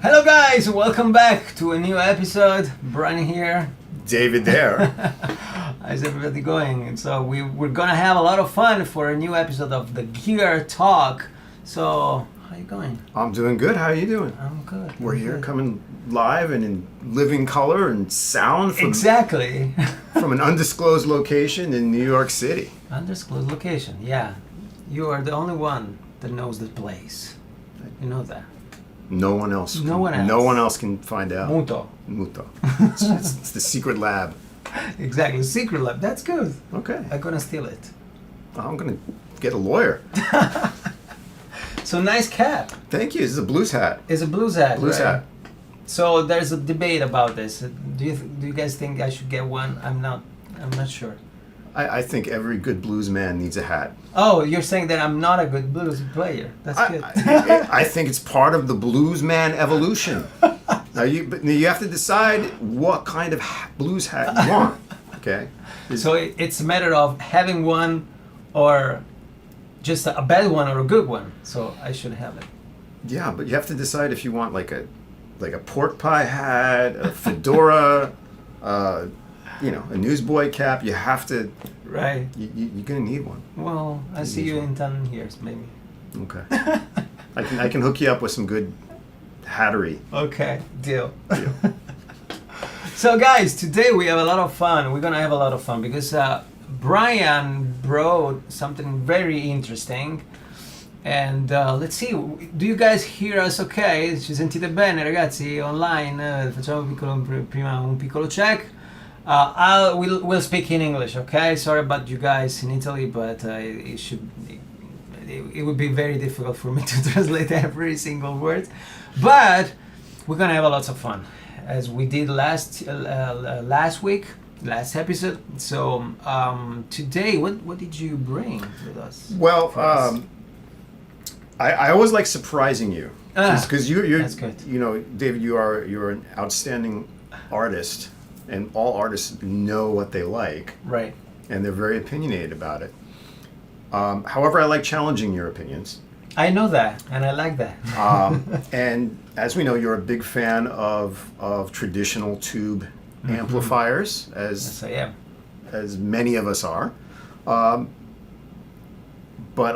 Hello guys, welcome back to a new episode. Brian here. David there. How's everybody going? And so we're gonna have a lot of fun for a new episode of the Gear Talk. So, how you going? I'm doing good. How are you doing? I'm good. We're here coming live and in living color and sound from, Exactly. from an undisclosed location in New York City. Undisclosed location, yeah. You are the only one that knows the place. You know that. No one else. No one else. No one else can find out. Muto. It's the secret lab. Exactly, secret lab. That's good. Okay. I'm gonna steal it. I'm gonna get a lawyer. So nice cap. Thank you. This is a blues hat. It's a blues hat. Blues right? hat. So there's a debate about this. Do you guys think I should get one? I'm not sure. I think every good blues man needs a hat. Oh, you're saying that I'm not a good blues player. That's good. I think it's part of the blues man evolution. Now you have to decide what kind of blues hat you want. Okay. So it's a matter of having one, or just a bad one or a good one. So I should have it. Yeah, but you have to decide if you want like a pork pie hat, a fedora, a newsboy cap. You have to. Right. You're gonna need one. Well, I see you in 10 years, maybe. Okay. I can hook you up with some good hattery. Okay, deal. So guys, today we have a lot of fun. We're gonna have a lot of fun because Brian brought something very interesting. And let's see, do you guys hear us okay? Ci sentite bene ragazzi online? Facciamo prima un piccolo check. We'll speak in English, okay? Sorry about you guys in Italy, but it would be very difficult for me to translate every single word. But we're gonna have a lot of fun, as we did last week, last episode. So today, what did you bring with us? Well, I always like surprising you, because you're that's good. David, you're an outstanding artist. And all artists know what they like, right? And they're very opinionated about it. However, I like challenging your opinions. I know that, and I like that. And as we know, you're a big fan of traditional tube amplifiers, Yes, I am. as many of us are. But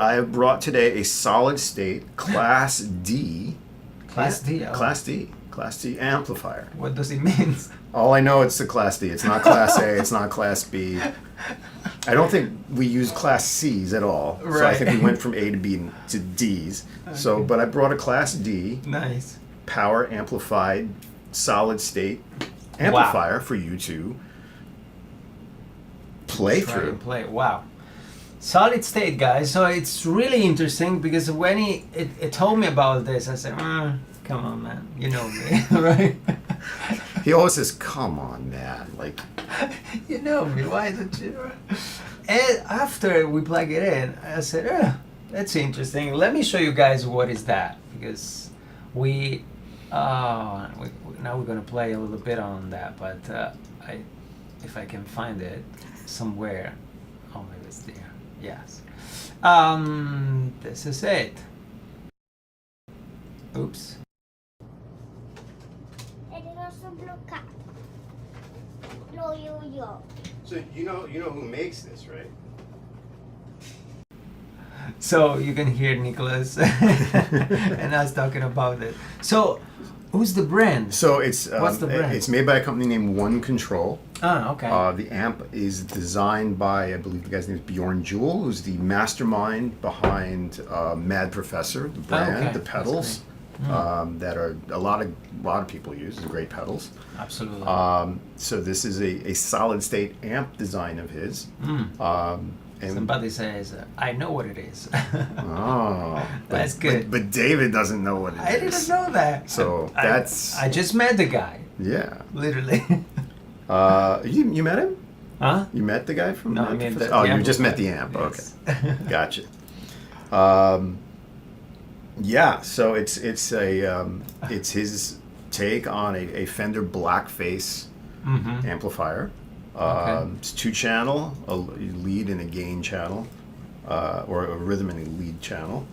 I have brought today a solid state Class D. Class D. Oh. Class D amplifier. What does it mean? All I know, it's the Class D. It's not Class A. It's not Class B. I don't think we use Class C's at all. Right. So I think we went from A to B to D's. Okay. So, but I brought a Class D Nice. power amplified solid state amplifier for you to play Try through. and play. Wow. Solid state, guys. So it's really interesting because when it told me about this, I said, come on, man. You know me, right? He always says, "Come on, man!" Like, You know me. Why don't you? And after we plug it in, I said, that's interesting. Let me show you guys what is that, because now we're gonna play a little bit on that, but if I can find it somewhere. Oh, maybe it's there. Yes. This is it. Oops. so you know who makes this, right? So you can hear Nicholas and us talking about it. So, who's the brand? So it's What's the brand? It's made by a company named One Control. Okay. The amp is designed by, I believe the guy's name is Bjorn Jewell, who's the mastermind behind Mad Professor, the brand, okay. the pedals that are a lot of people use. They're great pedals. Absolutely. So this is a solid state amp design of his. And Somebody says, I know what it is. oh, That's good. But David doesn't know what it is. I didn't know that. So I just met the guy. Yeah. Literally. You met him? Huh? You met the guy from? No, I mean you just met the amp. Yes. Okay, gotcha. Yeah, so it's his take on a Fender Blackface amplifier. Okay. It's 2-channel, a lead and a gain channel, or a rhythm and a lead channel.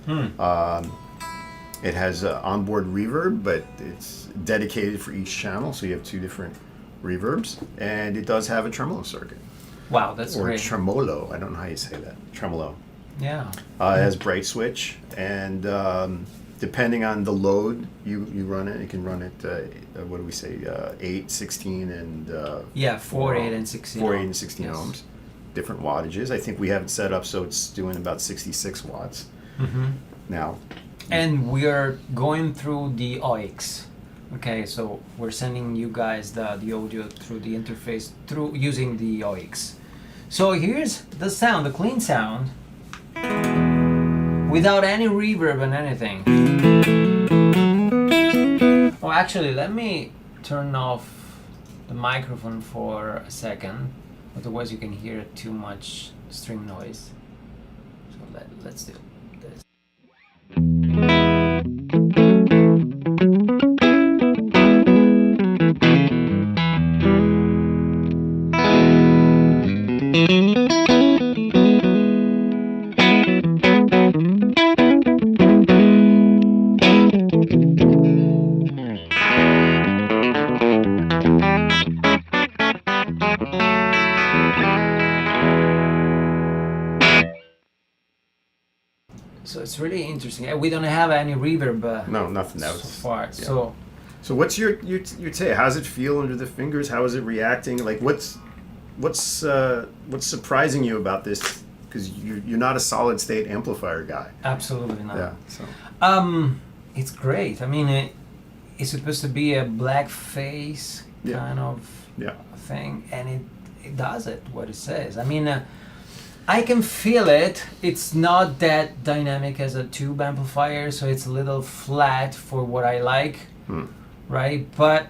It has onboard reverb, but it's dedicated for each channel, so you have 2 different reverbs, and it does have a tremolo circuit. Wow, that's or great. Tremolo. I don't know how you say that. Tremolo. Yeah. It has bright switch, and depending on the load you run it, you can run it, what do we say, 8, 16, and... 4, 8, and 16 4, 8, ohms. and 16 Yes. ohms. Different wattages. I think we have it set up so it's doing about 66 watts now. And we are going through the aux. Okay, so we're sending you guys the audio through the interface through using the aux. So here's the sound, the clean sound, without any reverb and anything. Oh, actually, let me turn off the microphone for a second, otherwise you can hear too much stream noise. So let's do this. So it's really interesting. We don't have any reverb No, nothing. That so was, far. yeah. So what's your take? How's it feel under the fingers? How is it reacting? Like what's surprising you about this? Because you're not a solid state amplifier guy. Absolutely not. Yeah. So It's great. I mean, it's supposed to be a black face kind of thing, and it does it what it says. I mean, I can feel it. It's not that dynamic as a tube amplifier, so it's a little flat for what I like, right? But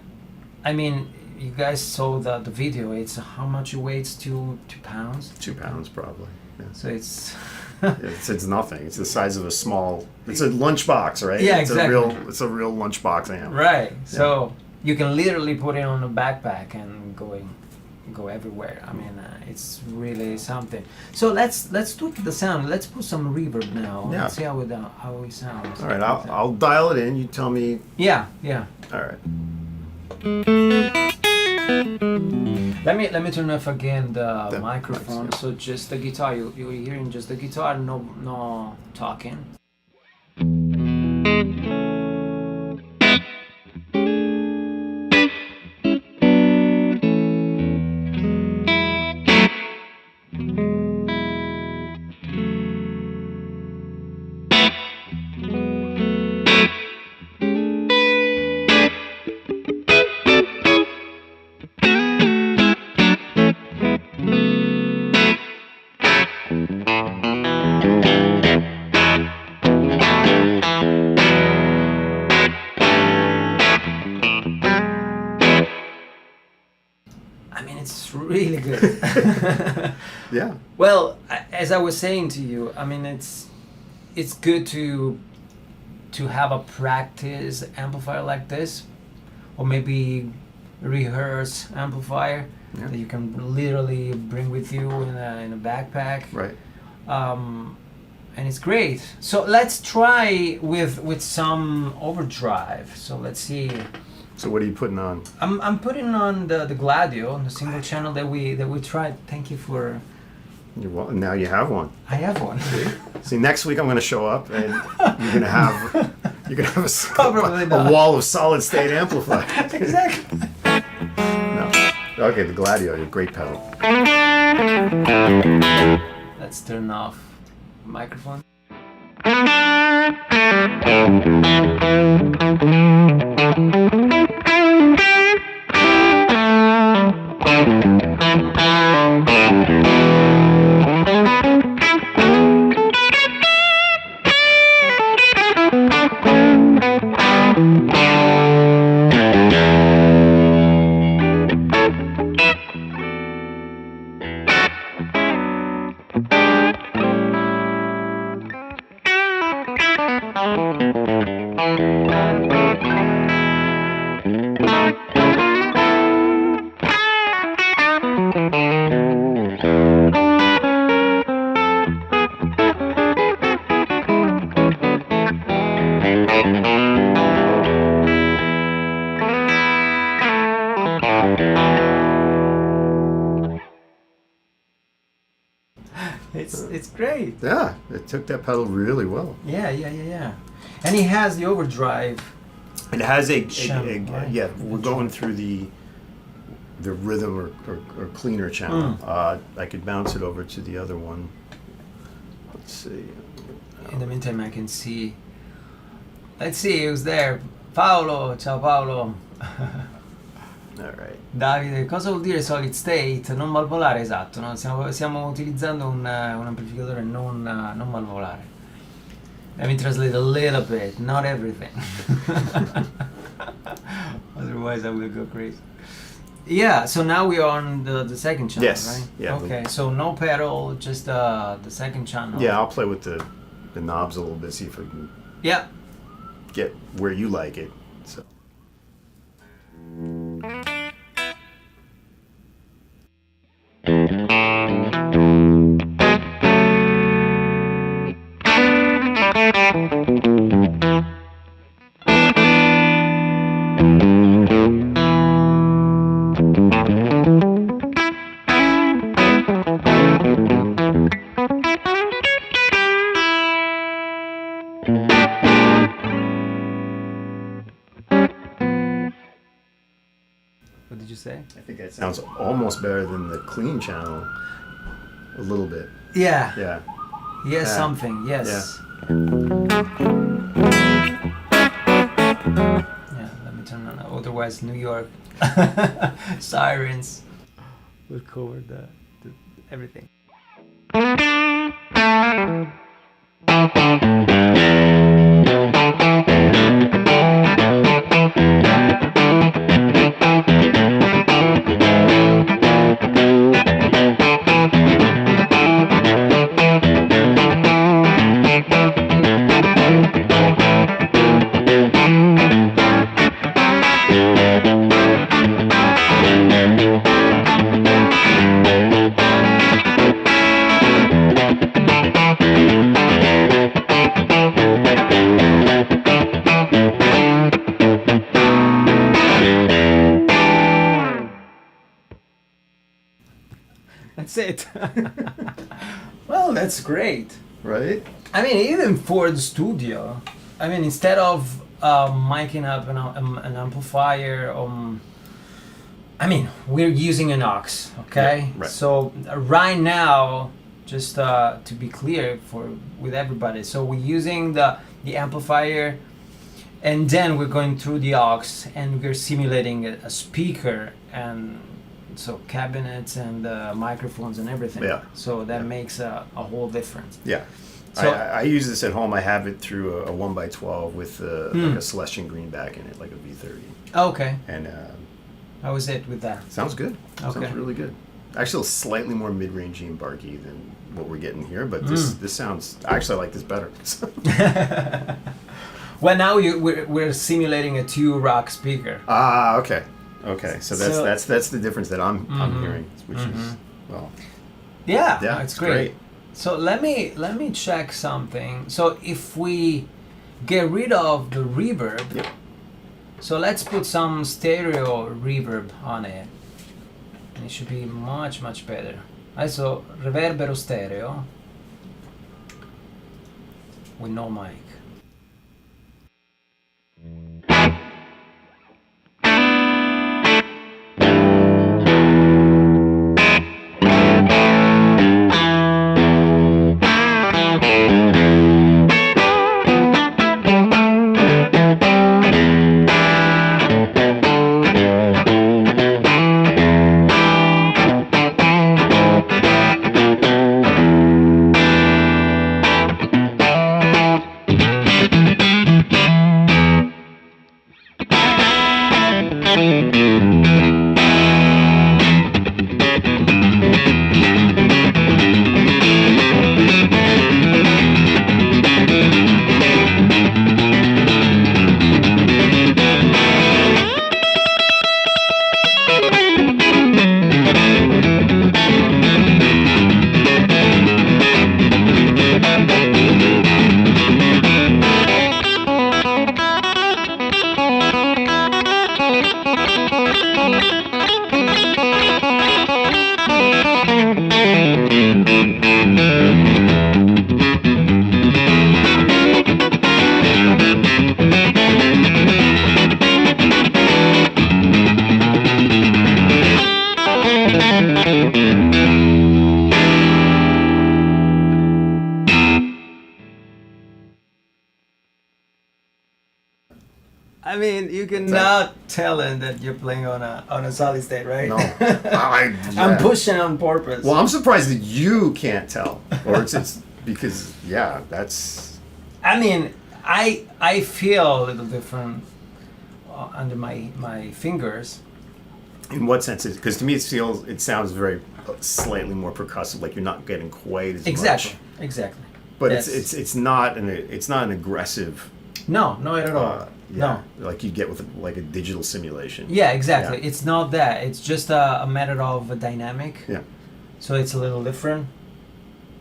I mean, you guys saw the video. It's how much it weighs? 2 pounds. 2 pounds probably. Yeah. So it's. it's nothing. It's the size of a small. It's a lunchbox, right? Yeah, it's exactly. It's a real lunchbox amp. Right. So you can literally put it on a backpack and go everywhere. I mean, it's really something. So let's tweak the sound. Let's put some reverb now. Yeah. Let's see how it sounds. All right, I'll dial it in. You tell me. Yeah. All right. Let me turn off again the microphone. Nice, yeah. So just the guitar. You're hearing just the guitar. No talking. I mean, it's really good. Yeah. Well, as I was saying to you, I mean, it's good to have a practice amplifier like this, or maybe rehearse amplifier that you can literally bring with you in a backpack. Right. And it's great. So let's try with some overdrive. So let's see. So what are you putting on? I'm putting on the Gladio, the single channel that we tried. Thank you for. Now you have one. I have one. See, next week I'm going to show up and you're going to have Probably a not. wall of solid state amplifier. Exactly. No. Okay, the Gladio, a great pedal. Let's turn off the microphone. it's great. Yeah, it took that pedal really well. Yeah. And he has the overdrive. It has a channel, right? yeah. We're going through the rhythm or cleaner channel. I could bounce it over to the other one. Let's see. In the meantime, I can see. Let's see who's there. Paolo, ciao Paolo. All right. Davide, cosa vuol dire solid state? Non malvolare, esatto. No? Stiamo utilizzando un amplificatore non malvolare. Let me translate a little bit, not everything. Otherwise, I will go crazy. Yeah, so now we are on the second channel, Yes. right? Yeah. Okay, so no pedal, just the second channel. Yeah, I'll play with the knobs a little bit, see if I can Yeah. get where you like it. So. What did you say? I think that sounds almost better than the clean channel. A little bit. Yeah. Yeah. Yes, Yeah. something. Yes. Yeah. Yeah. Let me turn on. Otherwise, New York sirens will cover the everything. That's it. Well, that's great. Right? I mean, even for the studio, I mean, instead of miking up an amplifier, I mean, we're using an aux, okay? Yeah, right. So right now, just to be clear with everybody, so we're using the amplifier, and then we're going through the aux, and we're simulating a speaker, and so cabinets and microphones and everything. Yeah. So that Yeah. makes a whole difference. Yeah. So- I use this at home. I have it through a 1x12 with like a Celestian greenback in it, like a V30. Okay. And How is it with that? sounds good. Okay. Sounds really good. Actually, slightly more mid-rangey and barky than what we're getting here, but this sounds. Actually, I like this better. Well, now we're simulating a 2-rock speaker. Okay. Okay. So that's the difference that I'm hearing, which is well. Yeah, Yeah, it's it's great. great. So let me check something. So if we get rid of the reverb, Yep. so let's put some stereo reverb on it, and it should be much better. Adesso reverbero stereo with no mic. I mean, you cannot tell him that you're playing on a solid state, right? No, I'm pushing on purpose. Well, I'm surprised that you can't tell, or it's because that's. I mean, I feel a little different under my fingers. In what sense? Because to me, it sounds very slightly more percussive, like you're not getting quite as much. Exactly. But it's not an aggressive. No, not at all. No, like you get with like a digital simulation. Yeah, exactly. Yeah. It's not that. It's just a matter of a dynamic. Yeah. So it's a little different.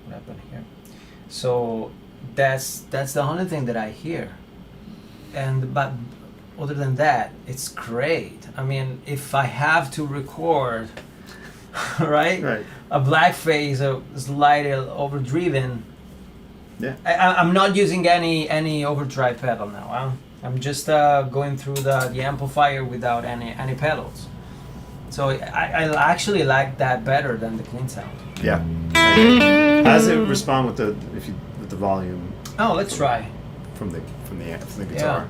What happened here? So that's the only thing that I hear. But other than that, it's great. I mean, if I have to record, right? A blackface, a slightly overdriven. Yeah. I'm not using any overdrive pedal now. I'm just going through the amplifier without any pedals. So I actually like that better than the clean sound. Yeah. How does it respond with the volume? Oh, let's try. From the guitar. Yeah.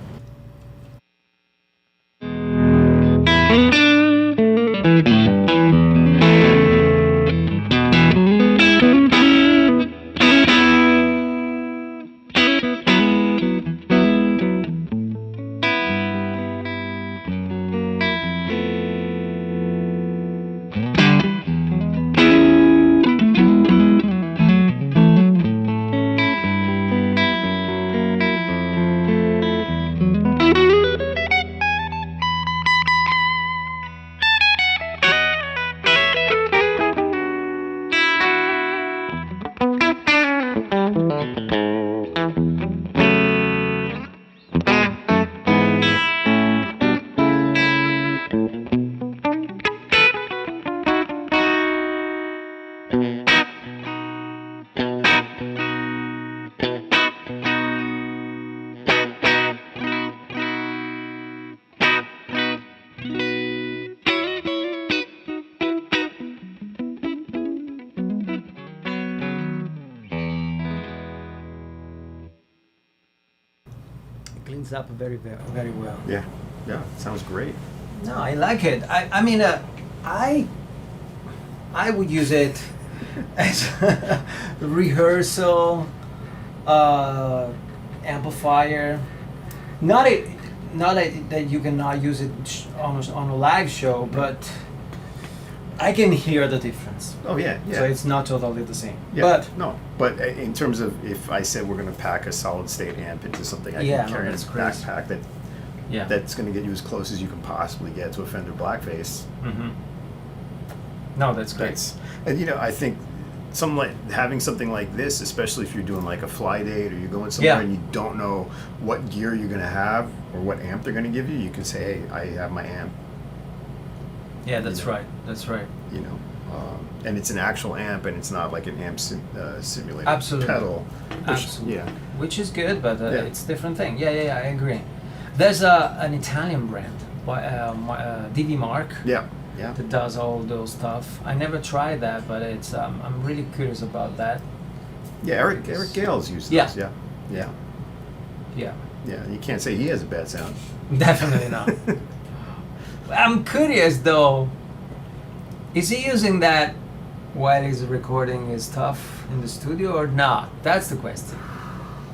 Cleans up very well. Yeah, sounds great. No, I like it. I mean, I would use it as a rehearsal amplifier. Not that you cannot use it on a live show, but I can hear the difference. Oh yeah. So it's not totally the same. Yeah, but in terms of if I said we're going to pack a solid state amp into something I can carry in a backpack that's going to get you as close as you can possibly get to a Fender Blackface. Mm-hmm. No, that's great. And I think having something like this, especially if you're doing like a fly date or you're going somewhere and you don't know what gear you're going to have or what amp they're going to give you, you can say, hey, I have my amp. Yeah, that's right. And it's an actual amp, and it's not like an amp simulated pedal. Which is good, but it's a different thing. Yeah, I agree. There's an Italian brand, DV Mark. Yeah. That does all those stuff. I never tried that, but it's I'm really curious about that. Yeah, Eric Gale's used those. Yeah. You can't say he has a bad sound. Definitely not. I'm curious though. Is he using that while he's recording his stuff in the studio or not? That's the question.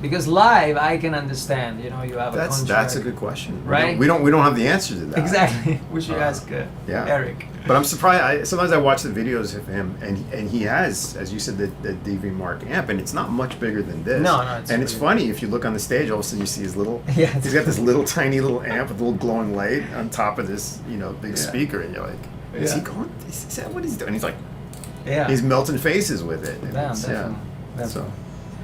Because live, I can understand. You have a contract. That's a good question, right? We don't have the answer to that. Exactly. We should ask Eric. But I'm surprised. Sometimes I watch the videos of him, and he has, as you said, the DV Mark amp, and it's not much bigger than this. No. It's funny if you look on the stage, all of a sudden you see his little. Yeah. He's got this little tiny little amp with a little glowing light on top of this, big speaker, and you're like, is he going? Is that what he's doing? He's like, he's melting faces with it. Definitely.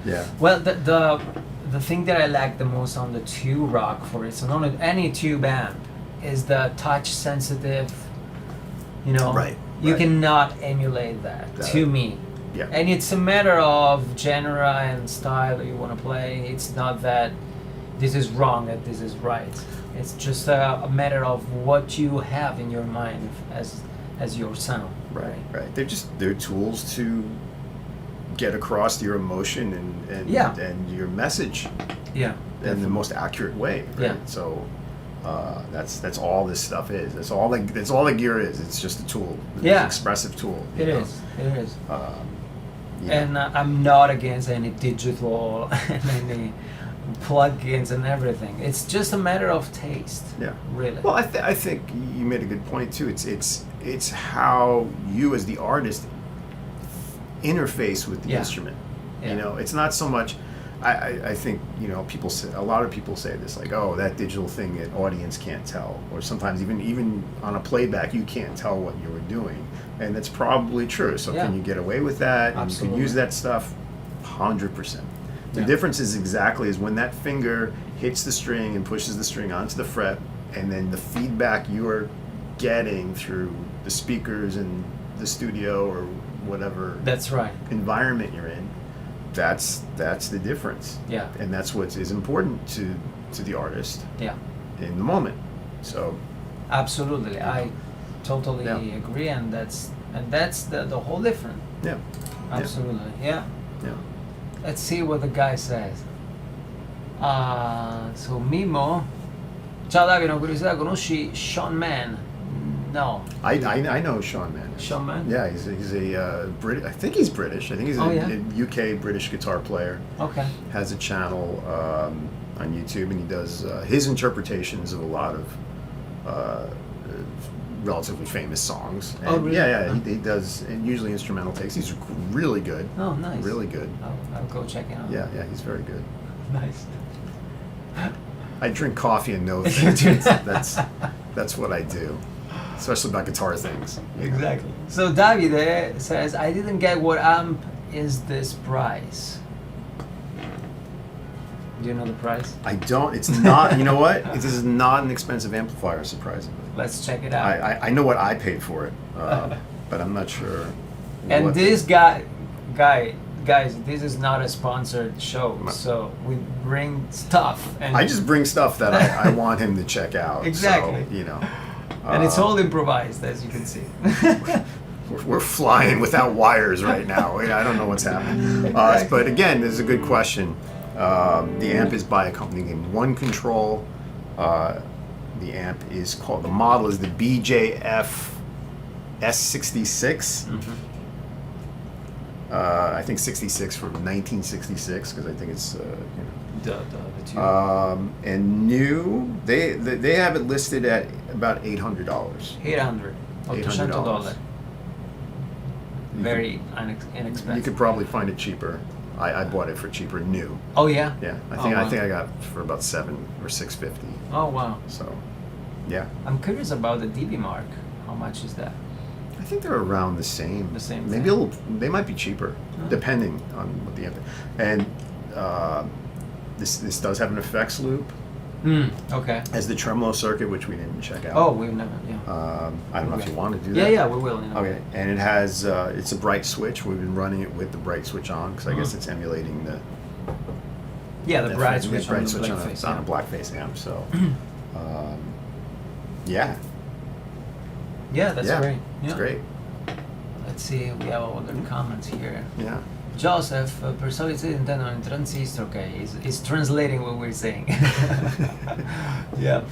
Yeah. Well, the thing that I like the most on the Tube Rock for it, so not any tube amp, is the touch sensitive. Right. You cannot emulate that to me. Yeah. And it's a matter of genre and style that you want to play. It's not that this is wrong and this is right. It's just a matter of what you have in your mind as your sound. Right. They're tools to get across your emotion and your message. Yeah. In the most accurate way. Right? Yeah. So That's all this stuff is. That's all the gear is. It's just a tool. It's Yeah. an expressive tool. It you know? is. It is. Yeah. And I'm not against any digital and any plugins and everything. It's just a matter of taste. Yeah. Really. Well, I think you made a good point too. It's how you as the artist interface with the Yeah. instrument. Yeah. You know, it's not so much. I think, you know, a lot of people say this, like, oh, that digital thing, an audience can't tell, or sometimes even on a playback you can't tell what you were doing, and that's probably true. So Yeah. can you get away with that? And Absolutely. you can use that stuff 100%. The Yeah. difference is exactly is when that finger hits the string and pushes the string onto the fret, and then the feedback you are getting through the speakers in the studio or whatever That's right. environment you're in, that's the difference. Yeah. And that's what is important to the artist Yeah. in the moment. So Absolutely. I totally Yeah. agree, and that's the whole difference. yeah. Absolutely. Yeah. Yeah. Let's see what the guy says. So Mimo. Ciao Davide, una curiosità, conosci Sean Mann? No. I know Sean Mann. Sean Mann? Yeah, he's a Brit. I think he's British. I think he's Oh, a yeah? UK British guitar player. Okay. Has a channel on YouTube, and he does his interpretations of a lot of relatively famous songs. And Oh, really? Yeah, he does, and usually instrumental takes. He's really good. Oh, nice. Really good. I'll go check it out. Yeah, he's very good. Nice. I drink coffee and know things. That's what I do, especially about guitar things. Exactly. So Davide says, I didn't get what amp is this price. Do you know the price? I don't. It's not. You know what? This is not an expensive amplifier, surprisingly. Let's check it out. I know what I paid for it, but I'm not sure. And what this guys, this is not a sponsored show, so we bring stuff. And I just bring stuff that I want him to check out. Exactly. So, you know. and it's all improvised, as you can see. We're flying without wires right now. I don't know what's happening. Exactly. But again, this is a good question. The amp is by a company named One Control. The amp is called, the model is the BJF-S66. Mhm. I think 66 from 1966, because I think it's, The two. and new, they have it listed at about $800. 800. $800. Very inexpensive. You could probably find it cheaper. I bought it for cheaper, new. Oh yeah. Yeah, I Oh, think wow. I got it for about $700 or $650. Oh wow. So, yeah, I'm curious about the DB Mark. How much is that? I think they're around the same. The same Maybe thing. they might be cheaper, depending on what the amp. And this does have an effects loop, Okay. as the Tremolo circuit, which we didn't check out. Oh, we've never. Yeah. I don't know if Okay. you want to do Yeah, that. yeah, we will. You know. Okay, and it has it's a bright switch. We've been running it with the bright switch on because I guess Mhm. it's emulating the Yeah, the that bright thing- switch bright on the switch black on, face. a, on a Yeah. blackface amp. So, yeah, Yeah, that's yeah, great. it's Yeah. great. Let's see, we have other comments here. Yeah, Joseph, per solito intendono in transistor. Okay, he's translating what we're saying. Yep.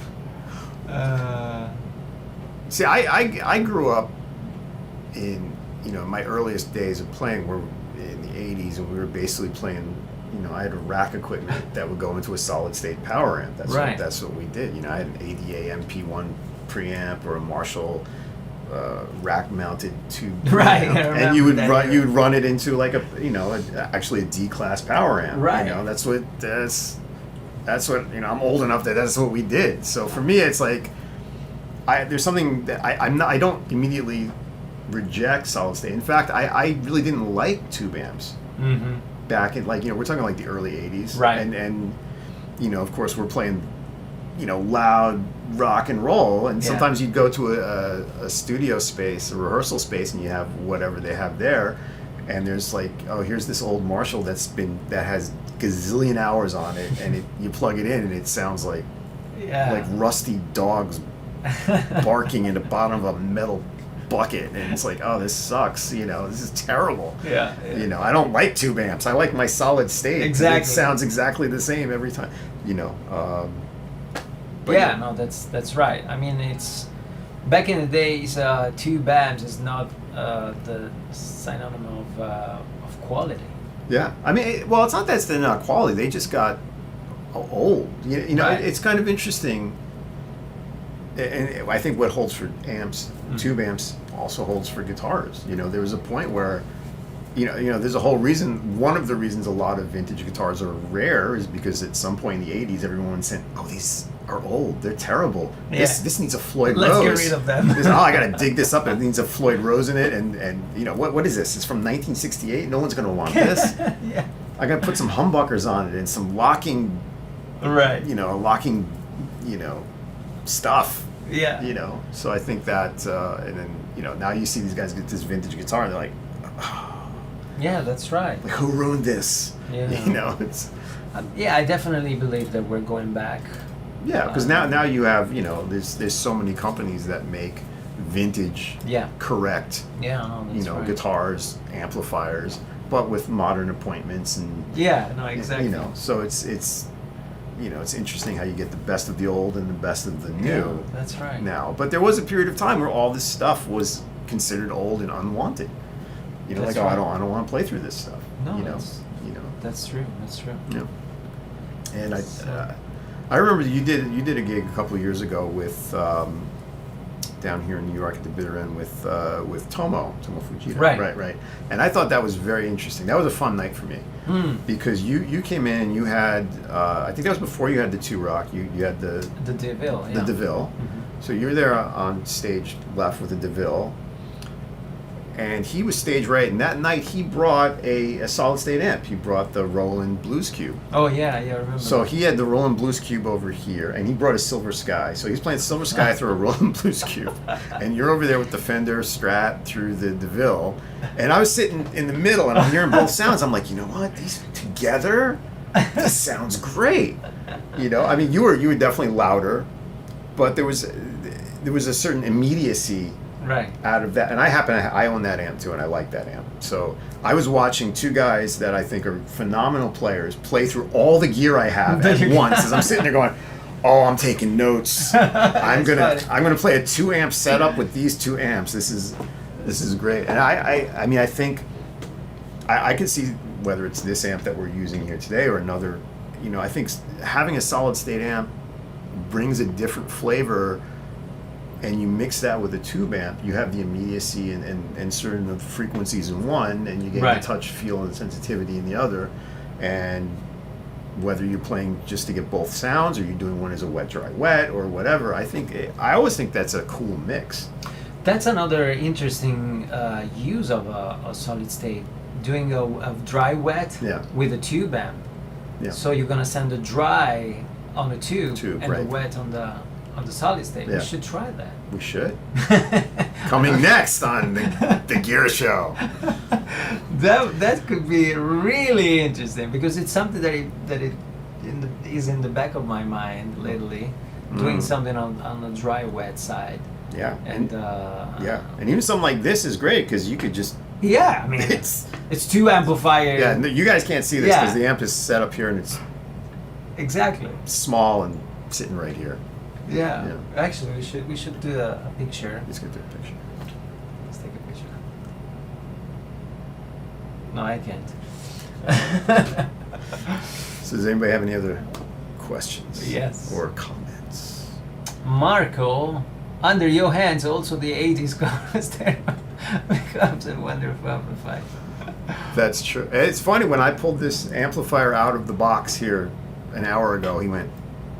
see, I grew up in my earliest days of playing were in the '80s, and we were basically playing. I had a rack equipment that would go into a solid state power amp. Right. That's what we did. I had an ADA MP1 preamp or a Marshall rack mounted tube Right, preamp. I remember And you would that. run it into like actually a D class power amp. Right. That's what I'm old enough that's what we did. So for me it's like there's something that I don't immediately reject solid state. In fact, I really didn't like tube amps. Mm-hmm. Back in we're talking like the early 80s. Right. And of course we're playing loud rock and roll, and Yeah. sometimes you'd go to a studio space, a rehearsal space, and you have whatever they have there, and there's here's this old Marshall that has gazillion hours on it, and you plug it in and it sounds like Yeah. rusty dogs barking in the bottom of a metal bucket, and it's like, oh, this sucks, this is terrible. Yeah. I don't like tube amps. I like my solid state. Exactly. It sounds exactly the same every time. But yeah, no, that's right. I mean, it's back in the days, tube amps is not the synonym of quality. Yeah, I mean, well, it's not that they're not quality. They just got old. You know, Right. it's kind of interesting. And I think what holds for amps, tube amps, also holds for guitars. You know, there was a point where, you know, there's a whole reason. One of the reasons a lot of vintage guitars are rare is because at some point in the '80s, everyone said, "Oh, these are old. They're terrible. Yeah. This needs a Floyd Let's Rose. get rid of them." I got to dig this up. It needs a Floyd Rose in it, and you know what is this? It's from 1968. No one's gonna want this. Yeah. I got to put some humbuckers on it and some locking, Right. stuff. Yeah. You know, so I think that, and then now you see these guys get this vintage guitar, and they're like, Yeah, that's right. who ruined this? Yeah. You know, it's Yeah, I definitely believe that we're going back. yeah, because now you have there's so many companies that make vintage Yeah. correct Yeah, no, that's right. guitars, amplifiers, but with modern appointments and Yeah, no, exactly. so it's it's interesting how you get the best of the old and the best of the new. Yeah, that's right. Now, but there was a period of time where all this stuff was considered old and unwanted. That's like, right. I don't want to play through this stuff. No, you know, that's- That's true. That's true. Yeah. And So- I remember you did a gig a couple of years ago with down here in New York at the bitter end with Tomo Fujita. Right. Right. And I thought that was very interesting. That was a fun night for me because you came in and you had I think that was before you had the Two Rock. You had the DeVille. the Yeah. DeVille. Mhm. So you were there on stage left with the DeVille, and he was stage right. And that night he brought a solid state amp. He brought the Roland Blues Cube. Oh yeah, I remember. So he had the Roland Blues Cube over here, and he brought a Silver Sky. So he's playing Silver Sky through a Roland Blues Cube, and you're over there with the Fender Strat through the DeVille, and I was sitting in the middle, and I'm hearing both sounds. I'm like, you know what? These together, this sounds great. I mean, you were definitely louder, but there was a certain immediacy Right. out of that, and I own that amp too, and I like that amp. So I was watching two guys that I think are phenomenal players play through all the gear I have at once as I'm sitting there going, "Oh, I'm taking notes. I'm gonna play a 2-amp setup with these 2 amps. This is great." And I mean I think I can see whether it's this amp that we're using here today or another. I think having a solid state amp brings a different flavor. And you mix that with a tube amp, you have the immediacy and certain of the frequencies in one, and you get Right. the touch, feel, and sensitivity in the other. And whether you're playing just to get both sounds, or you're doing one as a wet, dry, wet, or whatever, I always think that's a cool mix. That's another interesting use of a solid state. Doing a dry wet Yeah. with a tube amp. Yeah. So you're gonna send the dry on the tube and right. the wet on the solid state. Yeah. We should try that. We should. Coming next on the Gear Show. That could be really interesting because it's something that is in the back of my mind lately. Doing something on the dry wet side. Yeah. And And even something like this is great because you could just. yeah, I mean It's. it's 2 amplifiers. Yeah, you guys can't see this Yeah. because the amp is set up here and it's Exactly. small and sitting right here. Yeah. Yeah. Actually, we should do a picture. Let's get to a picture. Let's take a picture. No, I can't. So does anybody have any other questions? Yes. Or comments? Marco, under your hands, also the 80s car stereo becomes a wonderful amplifier. That's true. It's funny, when I pulled this amplifier out of the box here an hour ago, he went,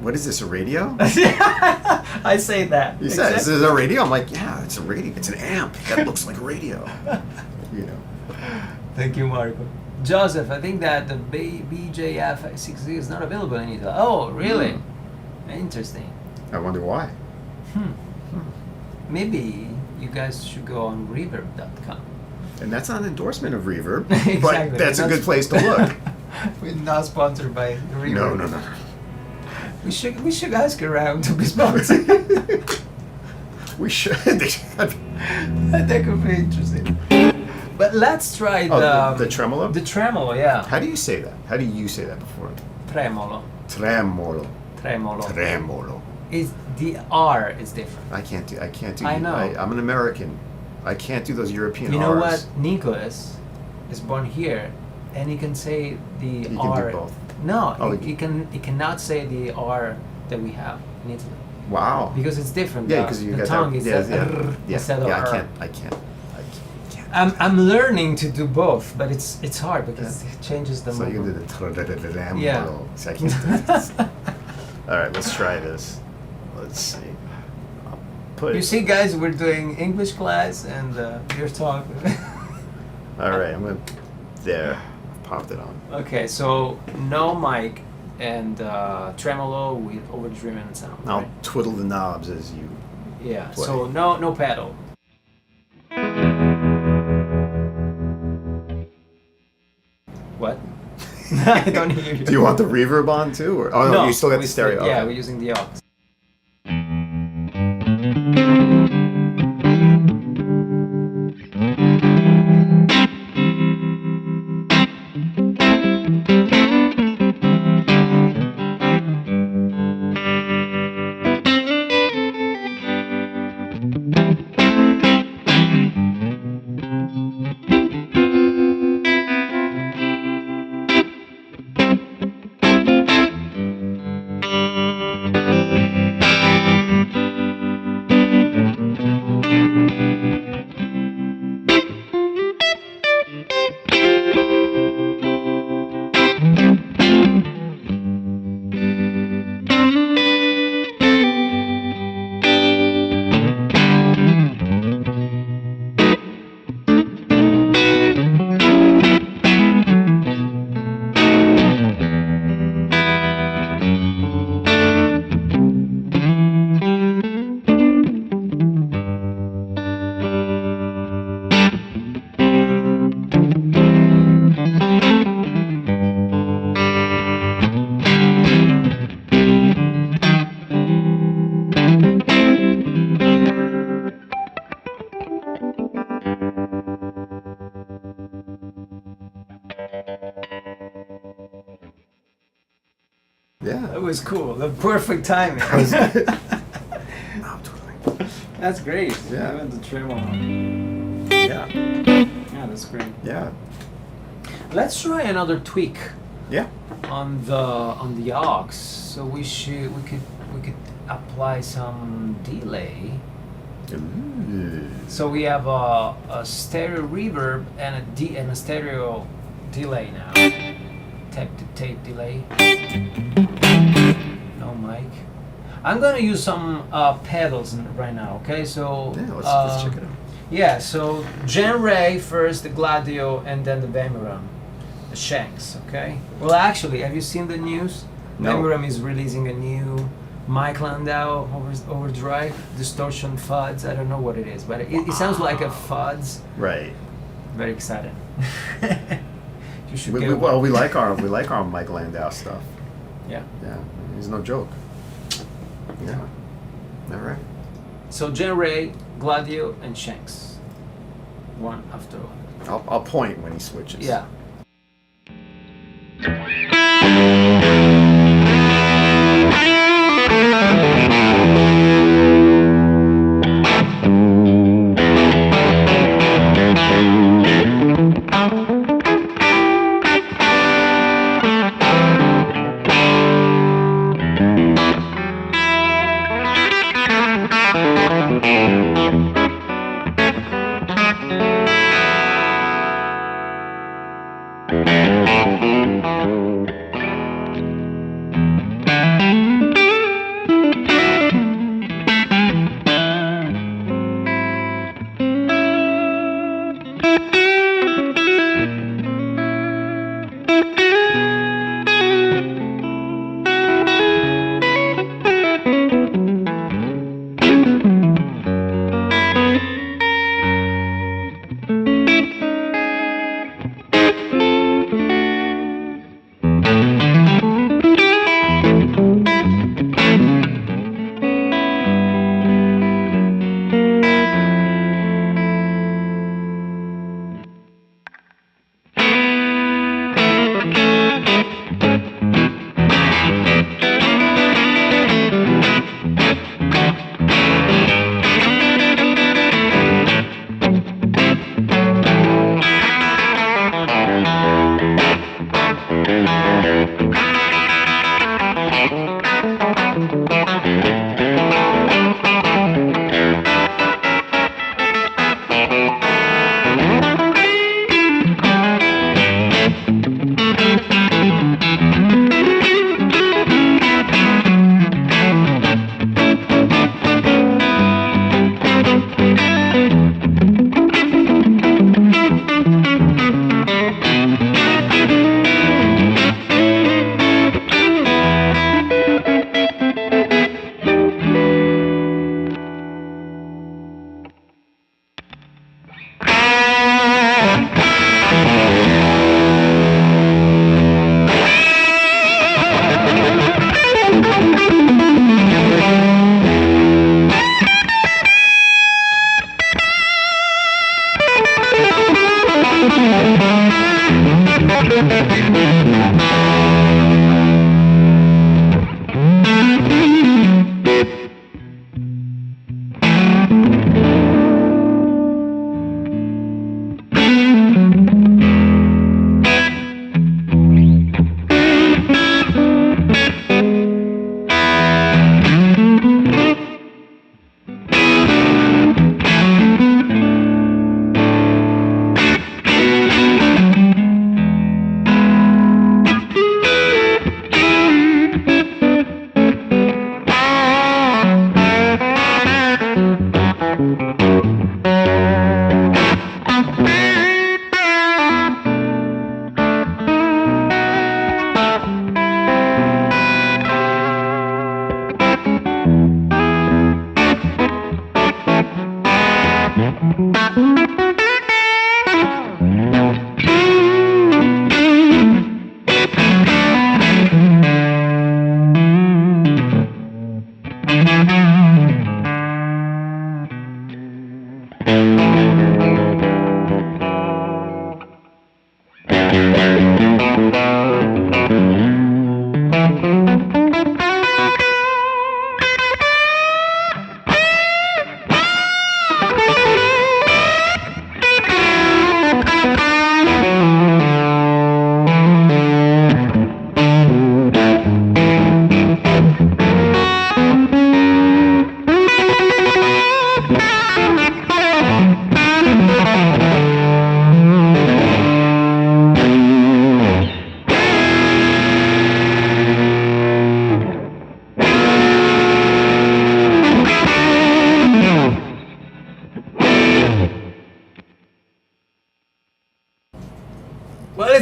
"What is this, a radio?" I say that. He said, "Is this a radio?" I'm like, "Yeah, it's a radio. It's an amp. That looks like a radio." Thank you, Marco. Joseph, I think that the BJF-S66 is not available in Italy. Oh, really? Interesting. I wonder why. Maybe you guys should go on reverb.com. And that's not an endorsement of Reverb, Exactly. but that's a good place to look. We're not sponsored by Reverb. No. We should ask around to be sponsored. We should. That could be interesting. But let's try the tremolo? The tremolo, yeah. How do you say that? How do you say that before? Tremolo. Tremolo. Tremolo. Tremolo. Is the R is different. I can't do. I know. I'm an American. I can't do those European. You know Rs. what? Nicholas is born here, and he can say the He R. can do both. No, Oh, he cannot say the R that we have in Italy Wow. because it's different. Yeah, because you the got tongue that. is Yeah. instead of Yeah. R. I can't. I'm learning to do both, but it's hard because it changes the So you movement. can do the Tremolo. Yeah. So I can't do this. All right, let's try this. Let's see. I'll put You it. see, guys, we're doing English class, and you're talking. All right, I'm gonna. There, I've popped it on. Okay, so no mic and tremolo with overdriven sound. I'll Right? twiddle the knobs as you. Yeah. play. So no pedal. What? I don't hear you. Do you want the reverb on too, or oh no, you still got the stereo? Yeah, Okay. we're using the aux. Yeah. That was cool. The perfect timing. That was good. Knob twiddling. That's great. Yeah. Even the tremolo. Yeah. Yeah, that's great. Yeah. Let's try another tweak Yeah. on the aux. So we could apply some delay. Ooh. So we have a stereo reverb and a stereo delay now. Tape to tape delay. No mic. I'm gonna use some pedals right now. Okay, so Yeah. Let's check it out. yeah. So Gen Ray first, the Gladio, and then the Vemiram, the Shanks. Okay. Well, actually, have you seen the news? No. Vemiram is releasing a new Mike Landau Overdrive distortion fuzz. I don't know what it is, but it sounds like a fuzz. Right. Very excited. You should We get one. well, we like our Mike Landau stuff. Yeah. Yeah. He's no joke. Yeah. All right. So Gen Ray, Gladio, and Shanks. One after one. I'll point when he switches. Yeah.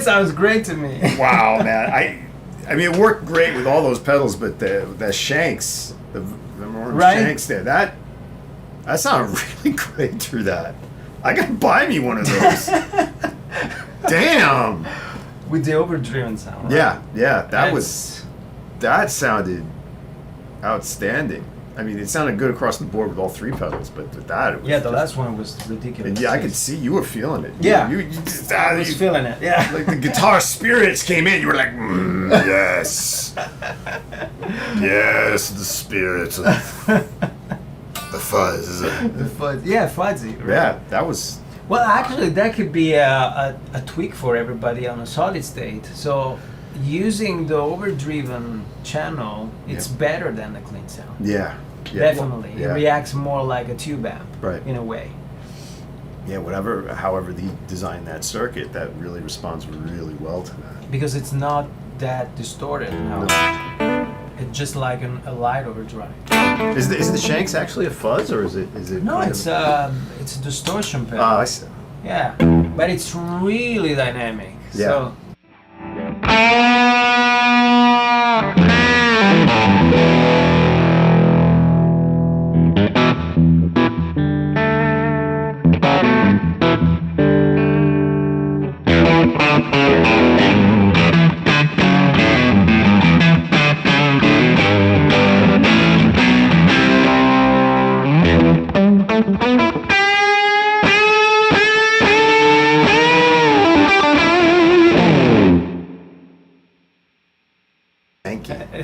sounds great to me. Wow, man. I mean, it worked great with all those pedals, but the shanks, the orange shanks there, that sounded really great through that. I gotta buy me one of those. Damn. With the overdriven sound, right? Yeah. That sounded outstanding. I mean, it sounded good across the board with all three pedals, but with that, it was the last one was ridiculous. And I could see you were feeling it. Yeah. You just, I was feeling it, yeah. Like the guitar spirits came in, you were like, yes. Yes, the spirits of the fuzz. The fuzz, fuzzy. Right? Yeah, that was... Well, actually, that could be a tweak for everybody on a solid state. So, using the overdriven channel, it's better than the clean sound. Yeah. Definitely. Well, it reacts more like a tube amp, right, in a way. Yeah, however he designed that circuit, that really responds really well to that. Because it's not that distorted now. It's just like a light overdrive. Is the Shanks actually a fuzz, or is it? No, it's a distortion pedal. Oh, I see. Yeah, but it's really dynamic. Yeah. So.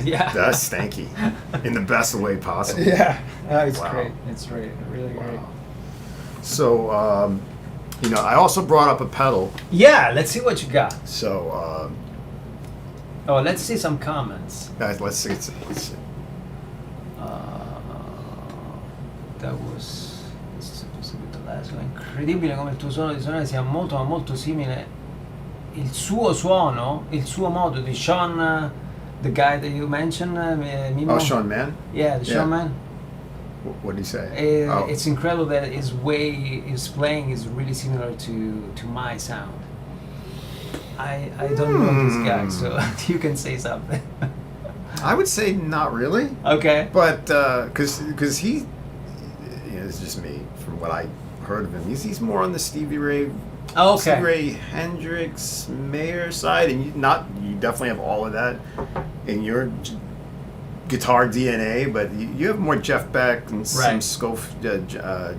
Yeah. That's stanky, in the best way possible. Yeah, it's great. It's great, really great. So, I also brought up a pedal. Yeah, let's see what you got. So, let's see some comments. Let's see. That was supposed to be the last one. Incredibile come il tuo suono di suonare sia molto ma molto simile. Il suo suono, il suo modo di Sean. The guy that you mentioned, Mimo? Oh, Sean Mann? Yeah, the Sean Mann. What did he say? It's incredible that his playing is really similar to my sound. I don't know this guy, so you can say something. I would say not really. Okay. But, because he, it's just me, from what I heard of him, he's more on the Stevie Ray Hendrix, Mayer side, and you definitely have all of that in your guitar DNA, but you have more Jeff Beck and some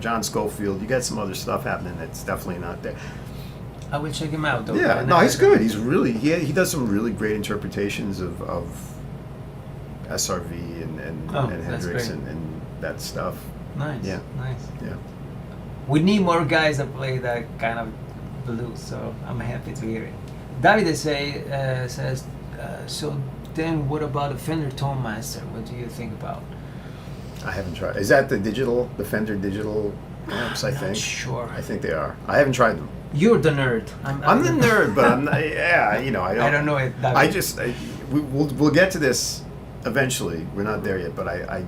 John Scofield. You got some other stuff happening that's definitely not there. I will check him out, though. Yeah, no, he's good. He's really he does some really great interpretations of SRV and Hendrix and that stuff. Nice. Yeah. Nice. Yeah. We need more guys that play that kind of blues, so I'm happy to hear it. Davide says, so then what about the Fender Tone Master? What do you think about? I haven't tried. Is that the Fender digital amps, I think? Sure. I think they are. I haven't tried them. You're the nerd. I'm the nerd, but I'm not, I don't know it. Davide. We'll get to this eventually. We're not there yet, but I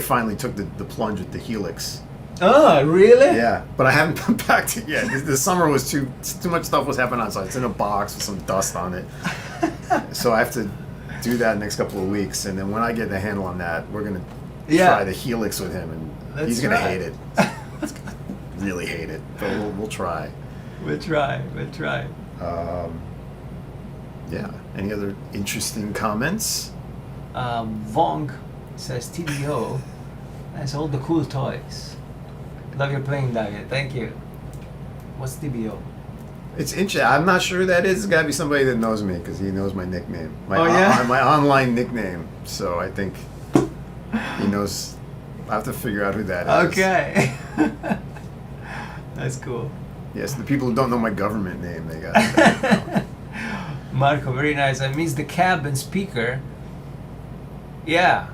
finally took the plunge with the Helix. Oh, really? Yeah, but I haven't come back to it yet. The summer was too much stuff was happening outside. It's in a box with some dust on it. So I have to do that next couple of weeks, and then when I get the handle on that, we're gonna try the Helix with him, and he's gonna hate it. He's gonna really hate it, but we'll try. We'll try. Yeah. Any other interesting comments? Vong says TDO has all the cool toys. Love your playing, Davide. Thank you. What's TBO? It's interesting. I'm not sure who that is. It's got to be somebody that knows me because he knows my nickname. My online nickname. So I think he knows. I have to figure out who that is. Okay. That's cool. Yes, the people who don't know my government name, they got it. Marco, very nice. I missed the cabin speaker. Yeah.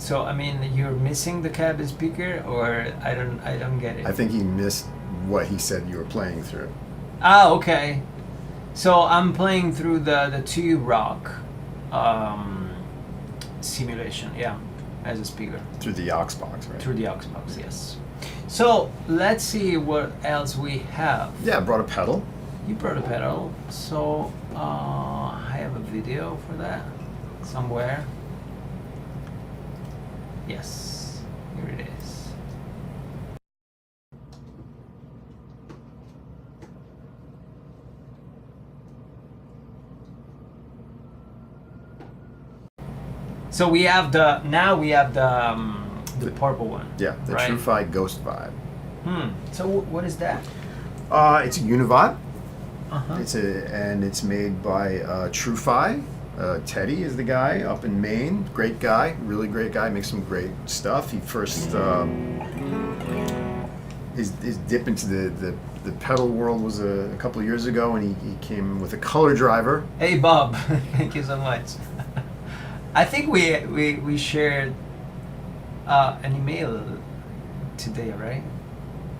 So I mean, you're missing the cabin speaker, or I don't get it. I think he missed what he said you were playing through. Ah, okay. So I'm playing through the Tube Rock simulation, as a speaker. Through the aux box, right? Through the aux box, yes. So let's see what else we have. Yeah, I brought a pedal. You brought a pedal, so I have a video for that somewhere. Yes, here it is. So we have the purple one. Yeah, the right? Tru-fi Ghost Vibe. So what is that? It's a Univibe. Uh-huh. It's made by Tru-fi. Teddy is the guy up in Maine. Great guy, really great guy. Makes some great stuff. He first his dip into the pedal world was a couple of years ago, and he came with a color driver. Hey Bob, thank you so much. I think we shared an email today, right?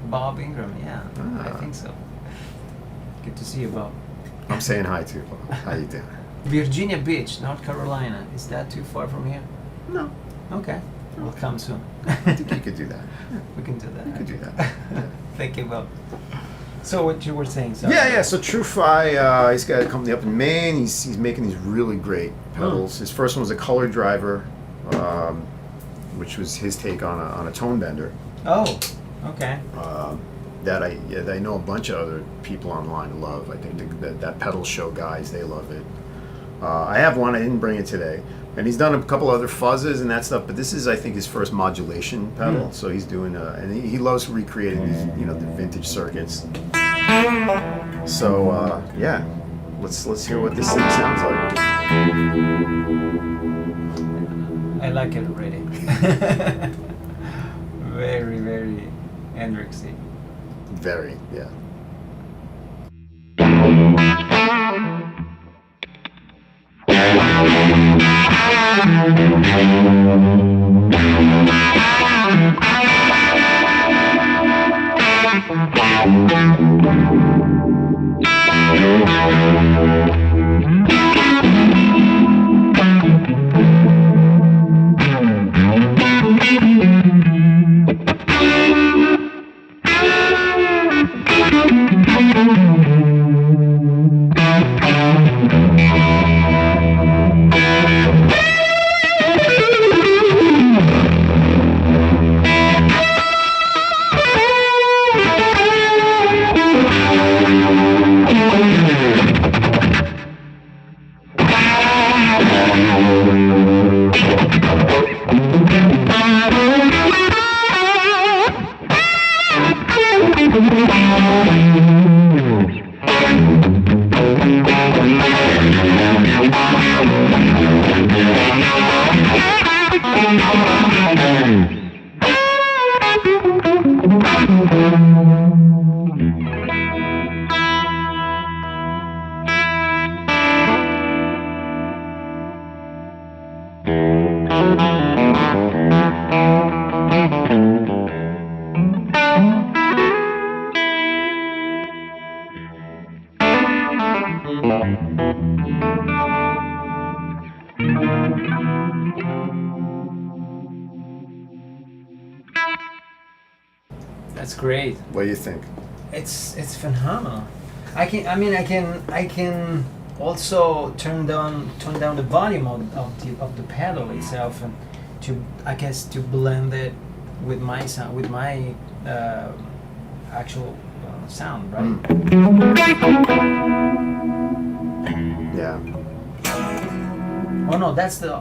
Bob Ingram, yeah, I think so. Good to see you, Bob. I'm saying hi too. How you doing? Virginia Beach, North Carolina. Is that too far from here? No. Okay, we'll come soon. I think you could do that. We can do that. You could do that. Yeah. Thank you, Bob. So what you were saying? Sorry. Yeah. So Tru-fi, he's got a company up in Maine. He's making these really great pedals. His first one was a color driver, which was his take on a tone bender. Oh, okay. That I know a bunch of other people online love. I think that pedal show guys, they love it. I have one. I didn't bring it today, and he's done a couple other fuzzes and that stuff. But this is, I think, his first modulation pedal. So he's doing, and he loves recreating these, the vintage circuits. So yeah, let's hear what this thing sounds like. I like it already. Very, very Hendrixy. Very, yeah. That's great. What do you think? It's phenomenal. I can also turn down the volume of the pedal itself, and to blend it with my sound, with my actual sound, right? Yeah. Oh no, that's the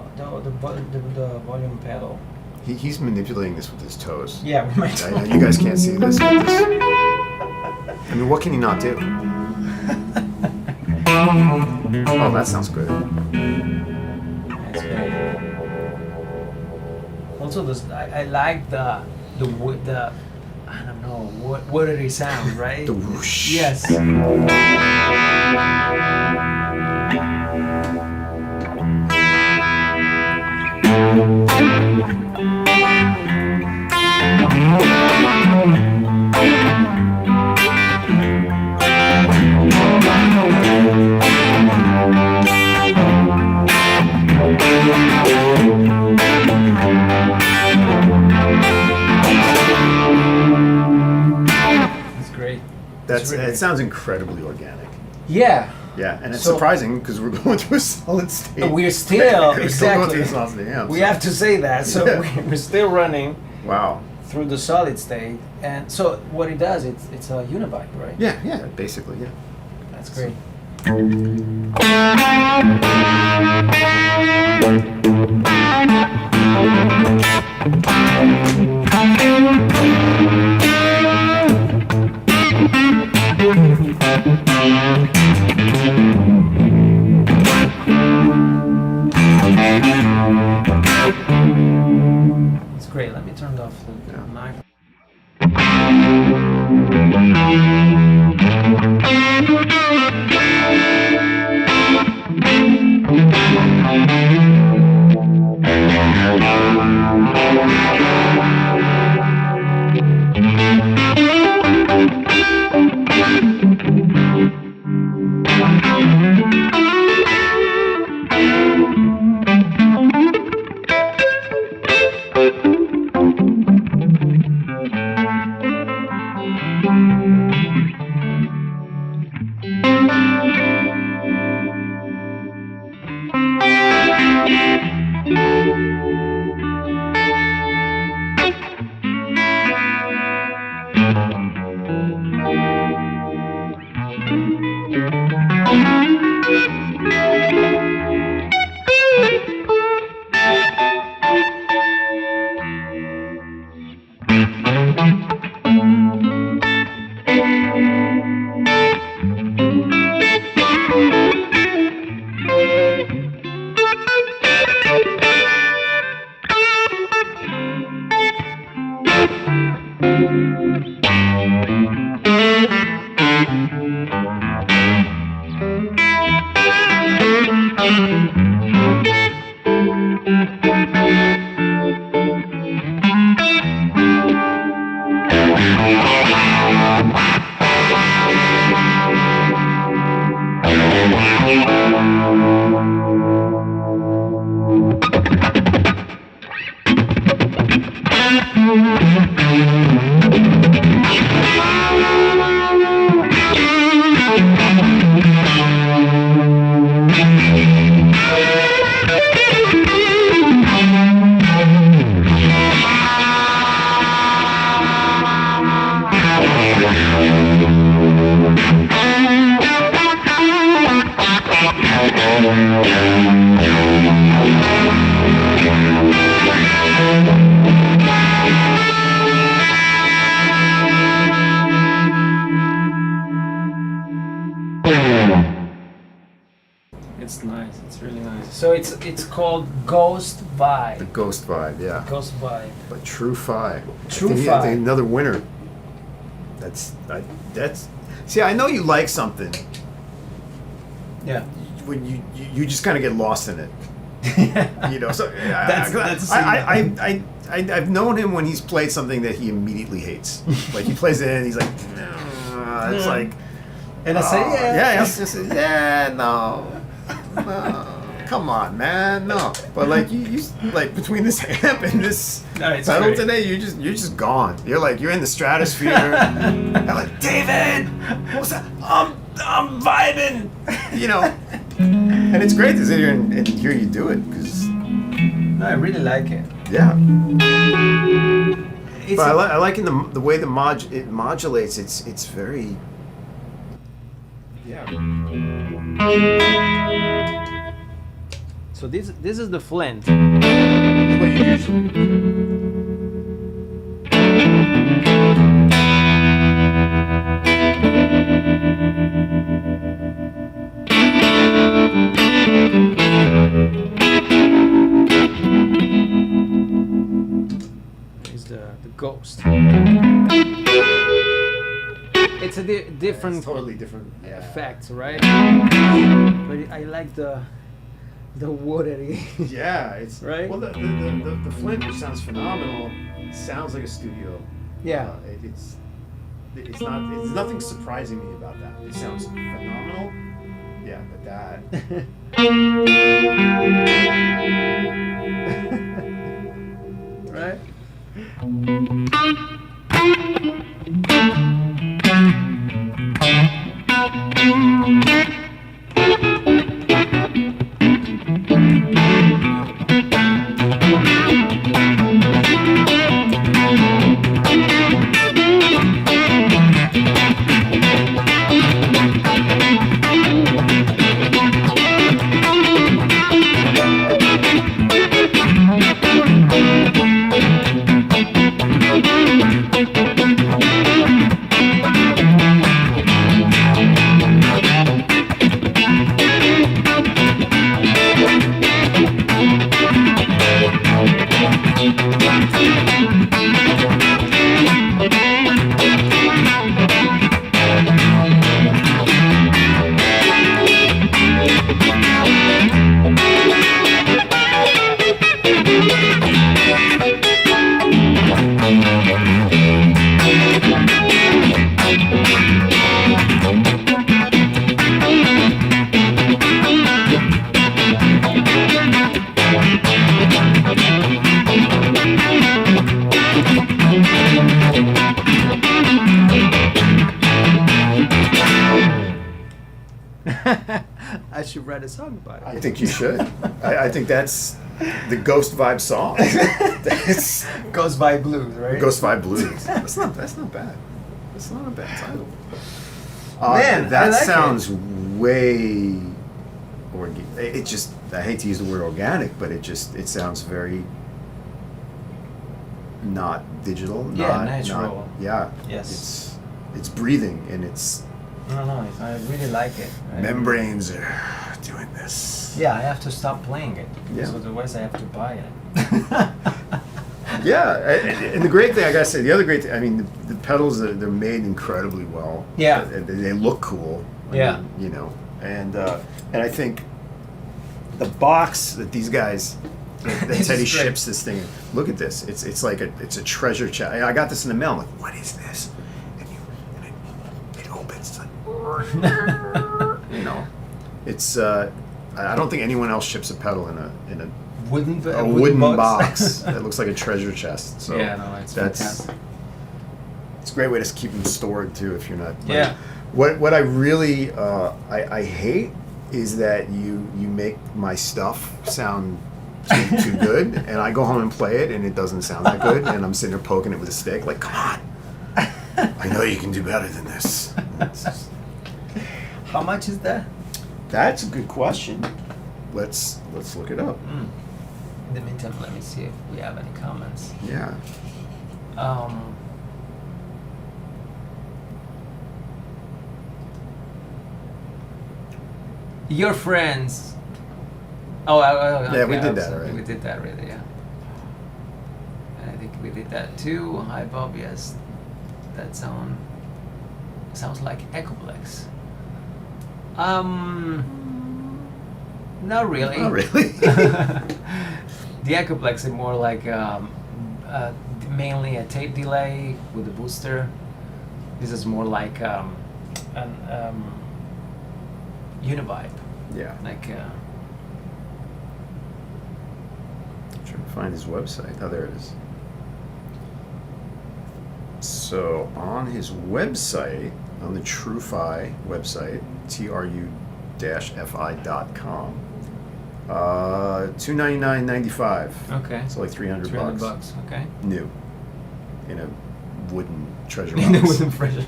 volume pedal. He's manipulating this with his toes. Yeah, with my I know you guys can't see this. But I mean, what can he not do? Oh, that sounds good. That's great. Also, I like the I don't know what did it sound, right? The whoosh. Yes. That's great. It sounds incredibly organic. Yeah. Yeah, and it's So- surprising because we're going to a solid state. We're still We're exactly. going to a solid state amp, We so- have to say that. So Yeah. we're still running Wow. through the solid state, and so what it does, it's a univibe, right? Yeah, basically, yeah. That's great. It's great. Let me turn off the Yeah. mic. It's nice. It's really nice. So it's called Ghost The Vibe. Ghost Vibe, yeah. Ghost Vibe. But Tru-fi. Tru-fi. I think another winner. That's. See, I know you like something Yeah. when you just kind of get lost in it. You know, so That's I've known him when he's played something that he immediately hates. Like he plays it and he's like, "Nah," it's like, And I say, "Oh, yeah. it's just, no, come on, man, no." But like you like between this amp and this No, it's pedal great. today, you're just gone. You're in the stratosphere. I'm like, David, what's that? I'm vibing, you know. And it's great to sit here and hear you do it because No, I really like it. yeah. It's But I like in the way it modulates. It's very yeah. So this is the Flint. What you usually Is the Ghost. It's a different It's totally different effect, right? But I like the watery. Yeah, it's Right? Well, the Flint, which sounds phenomenal, sounds like a studio. Yeah. It's not. It's nothing surprising me about that. It sounds phenomenal. Yeah, but that. Right? should write a song about it. I think you should. I think that's the Ghost Vibe song. That's Ghost Vibe Blues, right? Ghost Vibe Blues. That's not bad. That's not a bad title. Man, that I like sounds way it just, I hate to use the word organic, but it sounds very not digital. Yeah, natural. Yeah. Yes. It's breathing, and it's No, I really like it. membranes are doing this. Yeah, I have to stop playing it. Yeah. So otherwise I have to buy it. Yeah, and the great thing, I gotta say, the other great thing, I mean, the pedals, they're made incredibly well. Yeah. They look cool. Yeah. You know, and I think the box that these guys, that This Teddy is great. ships this thing. Look at this. It's like it's a treasure chest. I got this in the mail. I'm like, what is this? And it opens. It's like, you know, it's. I don't think anyone else ships a pedal in a wooden box that looks like a treasure chest. So yeah, no, it's fantastic. It's a great way to keep them stored too. If you're not. Yeah. What I really I hate is that you make my stuff sound too good, and I go home and play it, and it doesn't sound that good, and I'm sitting there poking it with a stick, like, come on, I know you can do better than this. How much is that? That's a good question. Let's look it up. In the meantime, let me see if we have any comments. Yeah. Your friends. Oh, Yeah, we okay, did that already. We did that already, yeah. And I think we did that too. Hi, Bob. Yes, that sounds like Echoplex. Not really. Not really. The Echoplex is more like mainly a tape delay with a booster. This is more like an Univibe. Yeah. Like Trying to find his website. Oh, there it is. So on his website, on the Tru-fi website, tru-fi.com, $299.95. okay. So like $300 $300. Okay. new in a wooden treasure In the box. wooden pressure.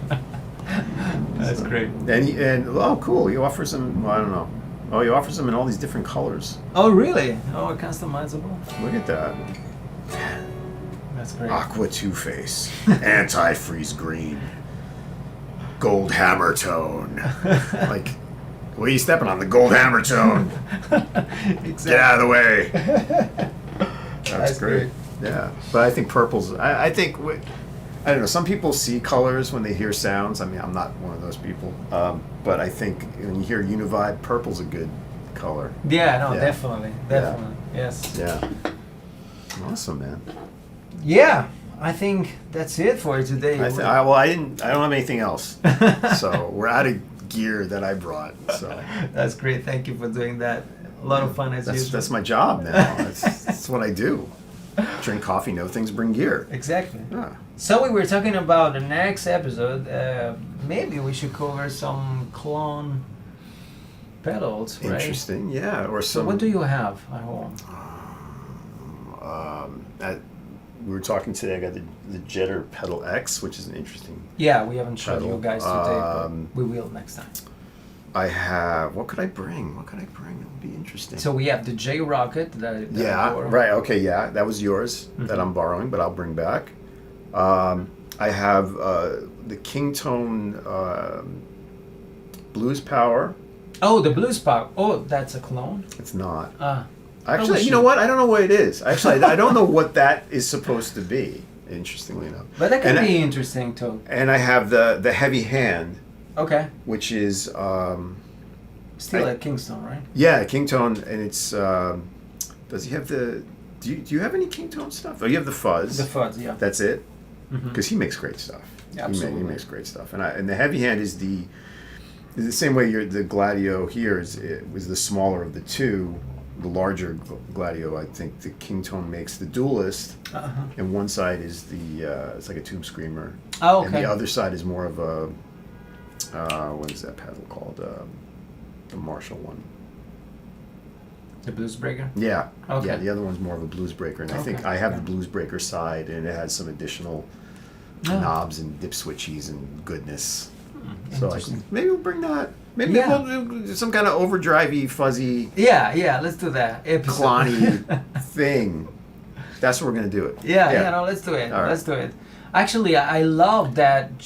That's great. And oh, cool! He offers them. Well, I don't know. Oh, he offers them in all these different colors. Oh, really? Oh, customizable. Look at that. That's great. Aqua Two-Face, anti-freeze green, gold hammer tone. Like, what are you stepping on? The gold hammer tone. Exactly. Get out of the way. That's great. great. Yeah, but I think purple's. I think. I don't know. Some people see colors when they hear sounds. I mean, I'm not one of those people. But I think when you hear Univibe, purple's a good color. Yeah, no, Yeah. definitely. Yes. Yeah. Awesome, man. Yeah, I think that's it for today. I don't have anything else. So we're out of gear that I brought. So That's great. Thank you for doing that. A lot of fun as usual. that's my job now. That's what I do. Drink coffee, know things, bring gear. Exactly. Yeah. So we were talking about the next episode. Maybe we should cover some clone pedals, right? Interesting. Yeah. Or So some. what do you have at home? We were talking today. I got the Jetter Pedal X, which is an interesting. Yeah, we haven't shown Pedal. you guys today, but we will next time. I have. What could I bring? That would be interesting. So we have the J Rocket. Yeah. Right. Okay. Yeah. That was yours that I'm borrowing, but I'll bring back. I have the Kingtone Blues Power. Oh, the Blues Power. Oh, that's a clone. It's not. Oh, Actually, you know what? I don't know what it is. Actually, I don't know what that is supposed to be. Interestingly enough. But that could be interesting too. And I have the Heavy Hand, Okay. which is Still at Kingston, right? yeah, Kingtone, and it's does he have the? Do you have any Kingtone stuff? Oh, you have the Fuzz. The Fuzz, yeah. That's it. Mhm. Because he makes great stuff. Absolutely. He makes great stuff, and the Heavy Hand is the same way the Gladio here was the smaller of the two. The larger Gladio, I think the Kingtone makes the Duelist, Uh-huh. and one side is it's like a Tube Screamer, Oh, and okay. the other side is more of a what is that pedal called? The Marshall one. The Blues Breaker? Yeah. Okay. Yeah, the other one's more of a blues breaker, and I think Okay, I have okay. the blues breaker side, and it has some additional Oh. knobs and dip switchies and goodness. So Interesting. maybe we'll bring that. Maybe Yeah. we'll do some kind of overdrivey, fuzzy, Yeah, let's do that. Episode. clonny thing. That's what we're gonna do it. Yeah, no, let's do it. All right. Let's do it. Actually, I love that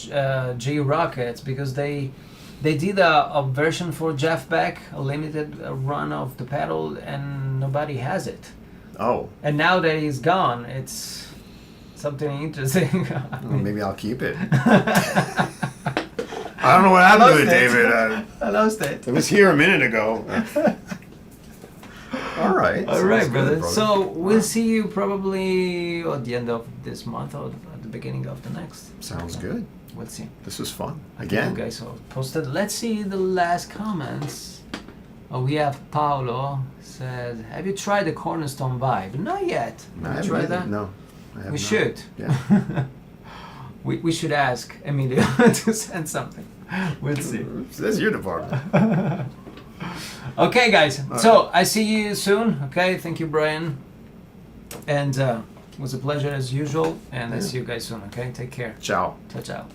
J Rockets because they did a version for Jeff Beck, a limited run of the pedal, and nobody has it. Oh, And now that he's gone, it's something interesting. well, maybe I'll keep it. I don't know what happened to it, David. I lost it. It was here a minute ago. All right. All right, Sounds brother. good, So we'll see you probably at the end of this month or at the beginning of the next. Sounds good. We'll see. This was fun. I think Again. you guys all posted. Let's see the last comments. Oh, we have Paolo said, "Have you tried the Cornerstone Vibe?" Not yet. I Have you haven't tried either. that? No. I have We not. should. Yeah. We should ask Emilio to send something. We'll see. That's your department. Okay, guys. All So I see you soon. Okay, thank you, Brian. And it was a pleasure as usual. And I Yeah. see you guys soon. Okay, take care. Ciao. Ciao, ciao.